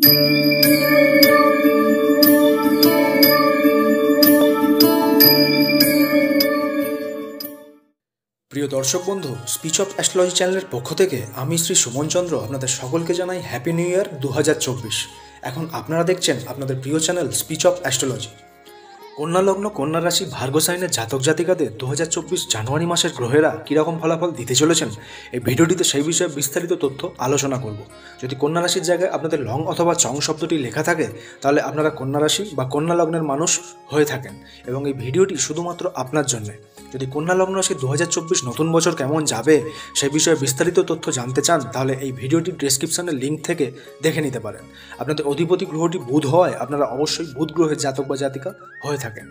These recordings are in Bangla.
প্রিয় দর্শক বন্ধু, স্পিচ অফ অ্যাস্ট্রোলজি চ্যানেলের পক্ষ থেকে আমি শ্রী সুমন চন্দ্র আপনাদের সকলকে জানাই হ্যাপি নিউ ইয়ার 2024। এখন আপনারা দেখছেন আপনাদের প্রিয় চ্যানেল স্পিচ অফ অ্যাস্ট্রোলজি। কন্যা লগ্ন, কন্যা রাশি, ভার্গো সাইনের জাতক জাতিকাদের 2024 জানুয়ারি মাসের গ্রহেরা কীরকম ফলাফল দিতে চলেছেন, এই ভিডিওটিতে সেই বিষয়ে বিস্তারিত তথ্য আলোচনা করব। যদি কন্যা রাশির জায়গায় আপনাদের লং অথবা চং শব্দটি লেখা থাকে, তাহলে আপনারা কন্যা রাশি বা কন্যা লগ্নের মানুষ হয়ে থাকেন এবং এই ভিডিওটি শুধুমাত্র আপনার জন্য। যদি কন্যা লগ্ন রাশি 2024 নতুন বছর কেমন যাবে সেই বিষয়ে বিস্তারিত তথ্য জানতে চান, তাহলে এই ভিডিওটির ডেসক্রিপশনের লিঙ্ক থেকে দেখে নিতে পারেন। আপনাদের অধিপতি গ্রহটি বুধ হওয়ায় আপনারা অবশ্যই বুধ গ্রহের জাতক বা জাতিকা হয়ে থাকেন।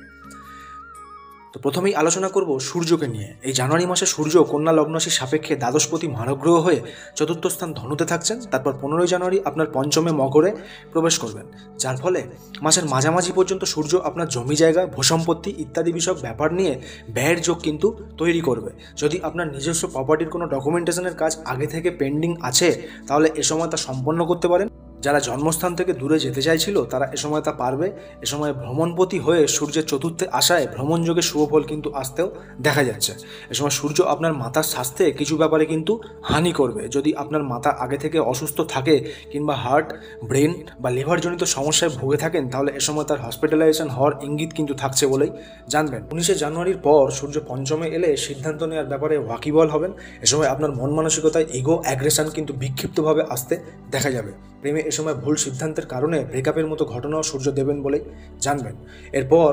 তো প্রথমেই আলোচনা করব সূর্যকে নিয়ে। এই জানুয়ারি মাসে সূর্য কন্যা লগ্ন রাশির সাপেক্ষে দ্বাদশপতি মারগ্রহ হয়ে চতুর্থ স্থান ধনুতে থাকছেন। তারপর 15 জানুয়ারি আপনার পঞ্চমে মকরে প্রবেশ করবেন, যার ফলে মাসের মাঝামাঝি পর্যন্ত সূর্য আপনার জমি জায়গা, ভূসম্পত্তি ইত্যাদি বিষয়ক ব্যাপার নিয়ে ব্যয়ের যোগ কিন্তু তৈরি করবে। যদি আপনার নিজস্ব প্রপার্টির কোনো ডকুমেন্টেশনের কাজ আগে থেকে পেন্ডিং আছে, তাহলে এ সময় তা সম্পন্ন করতে পারেন। যারা জন্মস্থান থেকে দূরে যেতে চাইছিল তারা এ সময় তা পারবে। এ সময় ভ্রমণপতি হয়ে সূর্যের চতুর্থে আসায় ভ্রমণযোগে শুভফল কিন্তু আসতেও দেখা যাচ্ছে। এ সময় সূর্য আপনার মাথার স্বাস্থ্যে কিছু ব্যাপারে কিন্তু হানি করবে। যদি আপনার মাথা আগে থেকে অসুস্থ থাকে কিংবা হার্ট, ব্রেন বা লিভারজনিত সমস্যায় ভুগে থাকেন, তাহলে এ সময় তার হসপিটালাইজেশন হওয়ার ইঙ্গিত কিন্তু থাকছে বলেই জানবেন। 19 জানুয়ারির পর সূর্য পঞ্চমে এলে সিদ্ধান্ত নেওয়ার ব্যাপারে ওয়াকিবল হবেন। এ সময় আপনার মন মানসিকতায় ইগো, অ্যাগ্রেশন কিন্তু বিক্ষিপ্তভাবে আসতে দেখা যাবে। প্রেমে এ সময় ভুল সিদ্ধান্তের কারণে ব্রেকআপের মতো ঘটনাও সূর্য দেবেন বলেই জানবেন। এরপর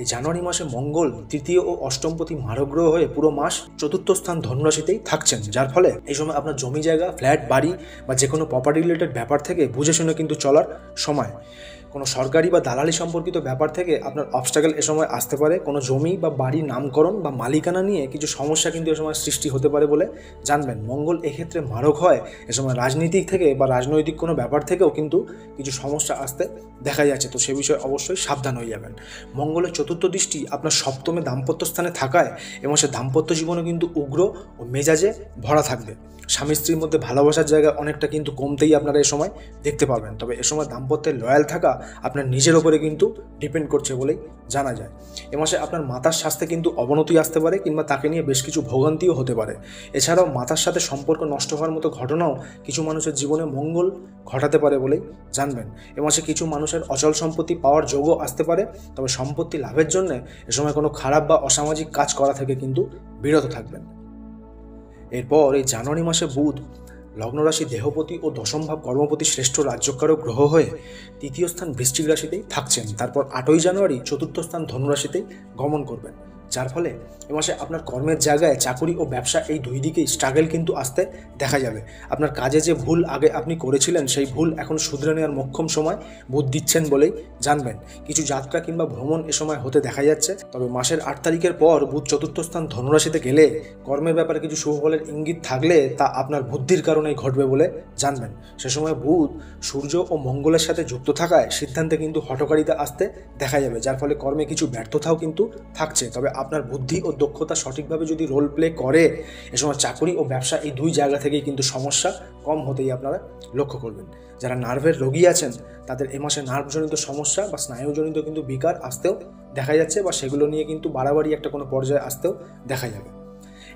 এই জানুয়ারি মাসে মঙ্গল তৃতীয় ও অষ্টমপতি মারগ্রহ হয়ে পুরো মাস চতুর্থ স্থান ধনুরাশিতেই থাকছেন, যার ফলে এই সময় আপনার জমি জায়গা, ফ্ল্যাট, বাড়ি বা যে কোনো প্রপার্টি রিলেটেড ব্যাপার থেকে বুঝে শুনে কিন্তু চলার সময়। কোনো সরকারি বা দালালি সম্পর্কিত ব্যাপার থেকে আপনার অবস্ট্রাগল এ সময় আসতে পারে। কোনো জমি বা বাড়ির নামকরণ বা মালিকানা নিয়ে কিছু সমস্যা কিন্তু এ সময় সৃষ্টি হতে পারে বলে জানবেন। মঙ্গল এক্ষেত্রে মারক হয়। এ সময় রাজনীতিক থেকে বা রাজনৈতিক কোনো ব্যাপার থেকেও কিন্তু কিছু সমস্যা আসতে দেখা যাচ্ছে, তো সে বিষয়ে অবশ্যই সাবধান হয়ে যাবেন। মঙ্গলের চতুর্থ দৃষ্টি আপনার সপ্তমে দাম্পত্য স্থানে থাকায় এ মাসে দাম্পত্য জীবনে কিন্তু উগ্র ও মেজাজে ভরা থাকবে। স্বামী স্ত্রীর মধ্যে ভালোবাসার জায়গা অনেকটা কিন্তু কমতেই আপনারা এ সময় দেখতে পাবেন। তবে এ সময় দাম্পত্যে লয়াল থাকা আপনার নিজের ওপরে কিন্তু ডিপেন্ড করছে বলেই জানা যায়। এ মাসে আপনার মাতার স্বাস্থ্যে কিন্তু অবনতি আসতে পারে কিংবা তাকে নিয়ে বেশ কিছু ভোগান্তিও হতে পারে। এছাড়াও মাতার সাথে সম্পর্ক নষ্ট হওয়ার মতো ঘটনাও কিছু মানুষের জীবনে মঙ্গল ঘটাতে পারে বলেই জানবেন। এ মাসে কিছু মানুষের অচল সম্পত্তি পাওয়ার যোগও আসতে পারে। তবে সম্পত্তি লাভের জন্য এ সময় কোনো খারাপ বা অসামাজিক কাজ করা থেকে কিন্তু বিরত থাকবেন। এরপর এই জানুয়ারি মাসে বুধ লগ্নরাশি দেহপতি ও দশম ভাব কর্মপতি শ্রেষ্ঠ রাজ্যকারক গ্রহ হয়ে তৃতীয় স্থান বৃশ্চিক রাশিতেই থাকছেন। তারপর 8 জানুয়ারি চতুর্থ স্থান ধনুরাশিতেই গমন করবেন, যার ফলে এ মাসে আপনার কর্মের জায়গায়, চাকুরি ও ব্যবসা এই দুই দিকেই স্ট্রাগল কিন্তু আসতে দেখা যাবে। আপনার কাজে যে ভুল আগে আপনি করেছিলেন সেই ভুল এখন শুধরে নেওয়ার মোক্ষম সময় বুধ দিচ্ছেন বলেই জানবেন। কিছু যাত্রা কিংবা ভ্রমণ এ সময় হতে দেখা যাচ্ছে। তবে মাসের 8 তারিখের পর বুধ চতুর্থ স্থান ধনুরাশিতে গেলে কর্মের ব্যাপারে কিছু শুভফলের ইঙ্গিত থাকলে তা আপনার বুদ্ধির কারণেই ঘটবে বলে জানবেন। সে সময় বুধ সূর্য ও মঙ্গলের সাথে যুক্ত থাকায় সিদ্ধান্তে কিন্তু হঠকারিতা আসতে দেখা যাবে, যার ফলে কর্মে কিছু ব্যর্থতাও কিন্তু থাকছে। তবে আপনার বুদ্ধি ও দক্ষতা সঠিকভাবে যদি রোল প্লে করে এ সময় চাকরি ও ব্যবসা এই দুই জায়গা থেকেই কিন্তু সমস্যা কম হতেই আপনারা লক্ষ্য করবেন। যারা নার্ভের রোগী আছেন তাদের এ মাসে নার্ভজনিত সমস্যা বা স্নায়ুজনিত কিন্তু বিকার আসতেও দেখা যাচ্ছে, বা সেগুলো নিয়ে কিন্তু বাড়াবাড়ি একটা কোনো পর্যায়ে আসতেও দেখা যাবে।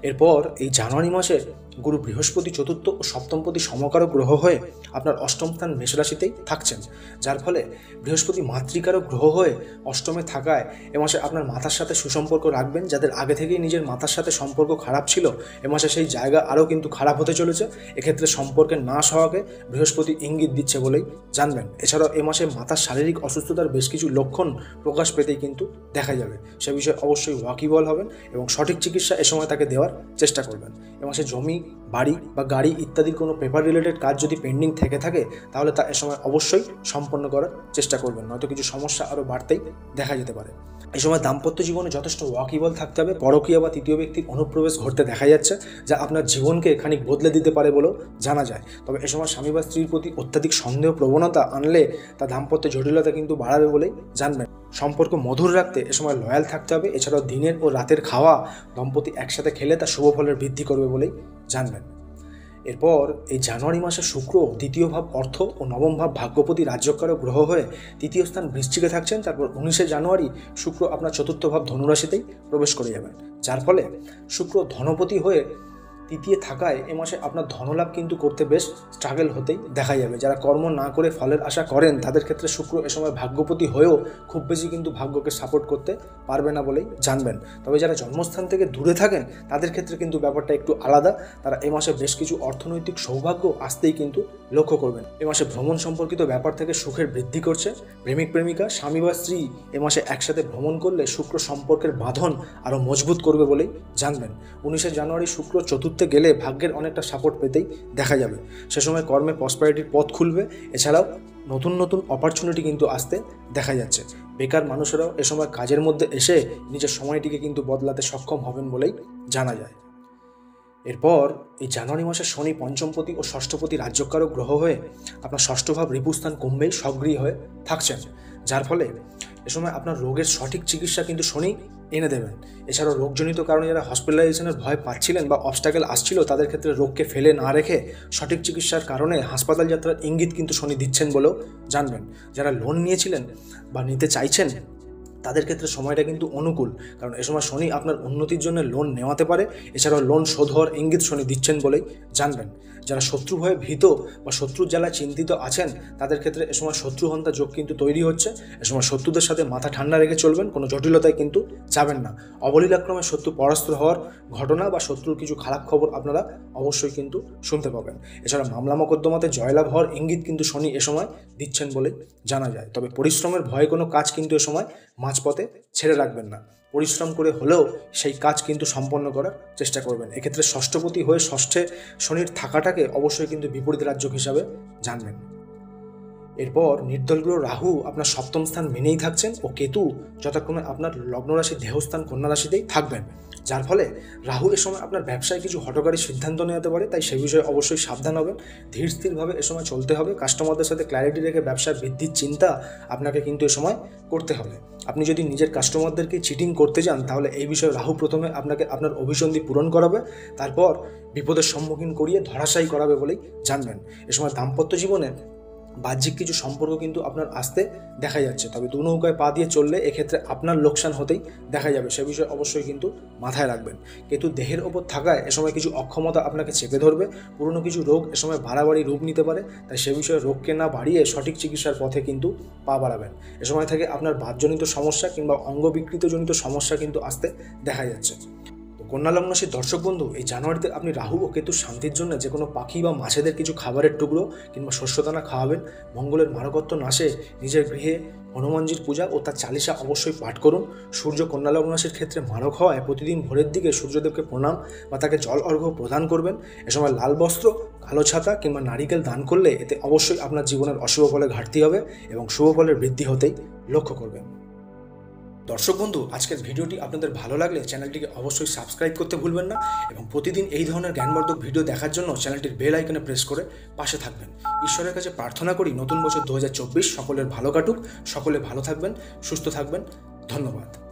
এরপর এই জানুয়ারি মাসে গুরু বৃহস্পতি চতুর্থ ও সপ্তমপতি সমকারক গ্রহ হয়ে আপনার অষ্টম স্থান মেষ রাশিতেই থাকছেন, যার ফলে বৃহস্পতি মাতৃকারক গ্রহ হয়ে অষ্টমে থাকায় এ মাসে আপনার মাতার সাথে সুসম্পর্ক রাখবেন। যাদের আগে থেকেই নিজের মাতার সাথে সম্পর্ক খারাপ ছিল এ মাসে সেই জায়গা আরও কিন্তু খারাপ হতে চলেছে। এক্ষেত্রে সম্পর্কের নাশ হওয়াকে বৃহস্পতি ইঙ্গিত দিচ্ছে বলেই জানবেন। এছাড়াও এ মাসে মাতার শারীরিক অসুস্থতার বেশ কিছু লক্ষণ প্রকাশ পেতেই কিন্তু দেখা যাবে। সে বিষয়ে অবশ্যই ওয়াকিবল হবেন এবং সঠিক চিকিৎসা এ সময় তাকে দেওয়ার চেষ্টা করবেন। এ মাসে জমি, বাড়ি বা গাড়ি ইত্যাদির কোনো পেপার রিলেটেড কাজ যদি পেন্ডিং থেকে থাকে তাহলে তা এ সময় অবশ্যই সম্পন্ন করার চেষ্টা করবেন, নয়তো কিছু সমস্যা আরও বাড়তেই দেখা যেতে পারে। এই সময় দাম্পত্য জীবনে যথেষ্ট ওয়াকিবল থাকতে হবে। পরকীয়া বা তৃতীয় ব্যক্তির অনুপ্রবেশ ঘটতে দেখা যাচ্ছে, যা আপনার জীবনকে খানিক বদলে দিতে পারে বলেও জানা যায়। তবে এ সময় স্বামী বা স্ত্রীর প্রতি অত্যাধিক সন্দেহ প্রবণতা আনলে তা দাম্পত্য জটিলতা কিন্তু বাড়াবে বলেই জানবেন। সম্পর্ক মধুর রাখতে এ সময় লয়াল থাকতে হবে। এছাড়াও দিনের ও রাতের খাওয়া দম্পতি একসাথে খেলে তা শুভ ফলের বৃদ্ধি করবে বলেই জানবেন। এরপর এই জানুয়ারি মাসে শুক্র দ্বিতীয় ভাব অর্থ ও নবম ভাব ভাগ্যপতি রাজ্যকারক গ্রহ হয়ে তৃতীয় স্থান বৃশ্চিকে থাকছেন। তারপর 19শে জানুয়ারি শুক্র আপনার চতুর্থ ভাব ধনুরাশিতেই প্রবেশ করে যাবেন, যার ফলে শুক্র ধনপতি হয়ে তৃতীয় থাকায় এ মাসে আপনার ধনলাভ কিন্তু করতে বেশ স্ট্রাগল হতেই দেখা যাবে। যারা কর্ম না করে ফলের আশা করেন তাদের ক্ষেত্রে শুক্র এ সময় ভাগ্যপতি হয়েও খুব বেশি কিন্তু ভাগ্যকে সাপোর্ট করতে পারবে না বলেই জানবেন। তবে যারা জন্মস্থান থেকে দূরে থাকেন তাদের ক্ষেত্রে কিন্তু ব্যাপারটা একটু আলাদা। তারা এ মাসে বেশ কিছু অর্থনৈতিক সৌভাগ্য আসতেই কিন্তু লক্ষ্য করবেন। এ মাসে ভ্রমণ সম্পর্কিত ব্যাপার থেকে সুখের বৃদ্ধি করছে। প্রেমিক প্রেমিকা, স্বামী বা স্ত্রী এ মাসে একসাথে ভ্রমণ করলে শুক্র সম্পর্কের বাঁধন আরও মজবুত করবে বলেই জানবেন। 19শে জানুয়ারি শুক্র চতুর্থে গেলে ভাগ্যের অনেকটা সাপোর্ট পেতেই দেখা যাবে। সে সময় কর্মে প্রসপারিটির পথ খুলবে। এছাড়াও নতুন নতুন অপরচুনিটি কিন্তু আসতে দেখা যাচ্ছে। বেকার মানুষেরাও এ সময় কাজের মধ্যে এসে নিজের সময়টিকে কিন্তু বদলাতে সক্ষম হবেন বলেই জানা যায়। এরপর এই জানুয়ারি মাসে শনি পঞ্চমপতি ও ষষ্ঠপতি রাজ্যকারক গ্রহ হয়ে আপনার ষষ্ঠ ভাব রিপুস্থান কুম্ভেই সক্রিয় হয়ে থাকছেন, যার ফলে এ সময় আপনার রোগের সঠিক চিকিৎসা কিন্তু শনি এনে দেবেন। এছাড়াও রোগজনিত কারণে যারা হসপিটালাইজেশনের ভয় পাচ্ছিলেন বা অবস্ট্যাকেল আসছিল তাদের ক্ষেত্রে রোগকে ফেলে না রেখে সঠিক চিকিৎসার কারণে হাসপাতাল যাত্রার ইঙ্গিত কিন্তু শনি দিচ্ছেন বলেও জানবেন। যারা লোন নিয়েছিলেন বা নিতে চাইছেন তাদের ক্ষেত্রে সময়টা কিন্তু অনুকূল, কারণ এ সময় শনি আপনার উন্নতির জন্য লোন নেওয়াতে পারে। এছাড়াও লোন শোধ হওয়ার ইঙ্গিত শনি দিচ্ছেন বলেই জানবেন। যারা শত্রু ভয়ে ভীত বা শত্রুর জ্বালায় চিন্তিত আছেন তাদের ক্ষেত্রে এ সময় শত্রুহন্তা যোগ কিন্তু তৈরি হচ্ছে। এ সময় শত্রুদের সাথে মাথা ঠান্ডা রেখে চলবেন, কোনো জটিলতায় কিন্তু যাবেন না। অবলীলাক্রমে শত্রু পরাস্ত হওয়ার ঘটনা বা শত্রুর কিছু খারাপ খবর আপনারা অবশ্যই কিন্তু শুনতে পাবেন। এছাড়া মামলা মোকদ্দমাতে জয়লাভ হওয়ার ইঙ্গিত কিন্তু শনি এ সময় দিচ্ছেন বলেই জানা যায়। তবে পরিশ্রমের ভয়ে কোনো কাজ কিন্তু এ সময় মাঝপথে ছেড়ে রাখবেন না। পরিশ্রম করে হলেও সেই কাজ কিন্তু সম্পন্ন করার চেষ্টা করবেন। এক্ষেত্রে ষষ্ঠপতি হয়ে ষষ্ঠে শনির থাকাটাকে অবশ্যই কিন্তু বিপরীত রাজ্যক হিসাবে জানবেন। এরপর নির্দল গ্রহ রাহু আপনার সপ্তম স্থান মেনেই থাকছেন ও কেতু যথাক্রমে আপনার লগ্ন রাশি দেহস্থান কন্যা রাশিতেই থাকবেন, যার ফলে রাহু এ সময় আপনার ব্যবসায় কিছু হঠকারী সিদ্ধান্ত নিতে পারে। তাই সে বিষয়ে অবশ্যই সাবধান হবেন। ধীর স্থিরভাবে এ সময় চলতে হবে। কাস্টমারদের সাথে ক্ল্যারিটি রেখে ব্যবসার বৃদ্ধির চিন্তা আপনাকে কিন্তু এ সময় করতে হবে। আপনি যদি নিজের কাস্টমারদেরকে চিটিং করতে যান তাহলে এই বিষয়ে রাহু প্রথমে আপনাকে আপনার অভিসন্ধি পূরণ করাবে, তারপর বিপদের সম্মুখীন করিয়ে ধরাশায়ী করাবে বলেই জানবেন। এ সময় দাম্পত্য জীবনে বাহ্যিক কিছু সম্পর্ক কিন্তু আপনার আসতে দেখা যাচ্ছে। তবে দু নৌকায় পা দিয়ে চললে এক্ষেত্রে আপনার লোকসান হতেই দেখা যাবে। সে বিষয়ে অবশ্যই কিন্তু মাথায় রাখবেন। কিন্তু দেহের ওপর থাকায় এ সময় কিছু অক্ষমতা আপনাকে চেপে ধরবে। পুরনো কিছু রোগ এ সময় বাড়াবাড়ি রূপ নিতে পারে। তাই সে বিষয়ে রোগকে না বাড়িয়ে সঠিক চিকিৎসার পথে কিন্তু পা বাড়াবেন। এ সময় থেকে আপনার বাতজনিত সমস্যা কিংবা অঙ্গ বিকৃতজনিত সমস্যা কিন্তু আসতে দেখা যাচ্ছে। কন্যা লগ্ন রাশির দর্শক বন্ধু, এই জানুয়ারিতে আপনি রাহু ও কেতুর শান্তির জন্য যে কোনো পাখি বা মাছেদের কিছু খাবারের টুকরো কিংবা শস্যদানা খাওয়াবেন। মঙ্গলের মারকত্ব নাশে নিজের গৃহে হনুমানজির পূজা ও তার চালিসা অবশ্যই পাঠ করুন। সূর্য কন্যা লগ্ন রাশির ক্ষেত্রে মারক হওয়ায় প্রতিদিন ভোরের দিকে সূর্যদেবকে প্রণাম বা তাকে জল অর্ঘ্য প্রদান করবেন। এ সময় লাল বস্ত্র, কালো ছাতা কিংবা নারিকেল দান করলে এতে অবশ্যই আপনার জীবনের অশুভ ফলের ঘাটতি হবে এবং শুভ ফলের বৃদ্ধি হতেই লক্ষ্য করবেন। দর্শক বন্ধু, আজকের ভিডিওটি আপনাদের ভালো লাগলে চ্যানেলটিকে অবশ্যই সাবস্ক্রাইব করতে ভুলবেন না এবং প্রতিদিন এই ধরনের জ্ঞানবর্ধক ভিডিও দেখার জন্য চ্যানেলটির বেল আইকনে প্রেস করে পাশে থাকবেন। ঈশ্বরের কাছে প্রার্থনা করি নতুন বছর 2024 সকলের ভালো কাটুক, সকলে ভালো থাকবেন, সুস্থ থাকবেন। ধন্যবাদ।